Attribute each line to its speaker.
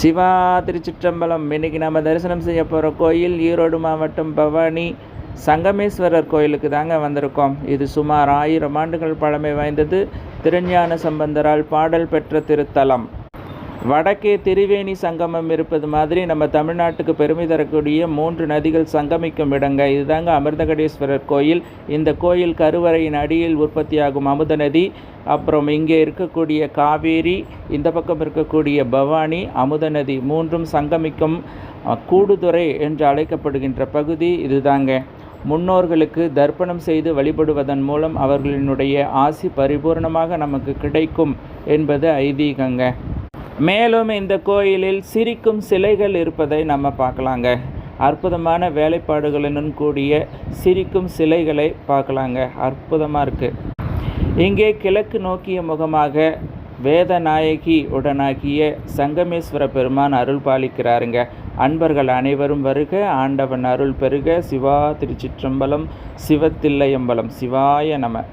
Speaker 1: சிவா திருச்சிற்றம்பலம். இன்றைக்கி நம்ம தரிசனம் செய்ய போகிற கோயில் ஈரோடு மாவட்டம் பவானி சங்கமேஸ்வரர் கோயிலுக்கு தாங்க வந்திருக்கோம். இது சுமார் 1000 ஆண்டுகள் பழமை வாய்ந்தது. திருஞான சம்பந்தரால் பாடல் பெற்ற திருத்தலம். வடக்கே திரிவேணி சங்கமம் இருப்பது மாதிரி நம்ம தமிழ்நாட்டுக்கு பெருமை தரக்கூடிய 3 நதிகள் சங்கமிக்கும் இடங்க. இதுதாங்க அமிர்தகடேஸ்வரர் கோயில். இந்த கோயில் கருவறையின் அடியில் உற்பத்தியாகும் அமுத நதி, அப்புறம் இங்கே இருக்கக்கூடிய காவேரி, இந்த பக்கம் இருக்கக்கூடிய பவானி, அமுத நதி மூன்றும் சங்கமிக்கும் கூடுதுறை என்று அழைக்கப்படுகின்ற பகுதி இதுதாங்க. முன்னோர்களுக்கு தர்ப்பணம் செய்து வழிபடுவதன் மூலம் அவர்களினுடைய ஆசி பரிபூர்ணமாக நமக்கு கிடைக்கும் என்பது ஐதீகங்க. மேலும் இந்த கோயிலில் சிரிக்கும் சிலைகள் இருப்பதை நம்ம பார்க்கலாங்க. அற்புதமான வேலைப்பாடுகளுடன் கூடிய சிரிக்கும் சிலைகளை பார்க்கலாங்க. அற்புதமாக இருக்குது. இங்கே கிழக்கு நோக்கிய முகமாக வேதநாயகி உடனாகிய சங்கமேஸ்வர பெருமான் அருள் பாலிக்கிறாருங்க. அன்பர்கள் அனைவரும் வருக, ஆண்டவன் அருள் பெருக. சிவா திருச்சிற்றம்பலம், சிவத்தில்லையம்பலம். சிவாய நம.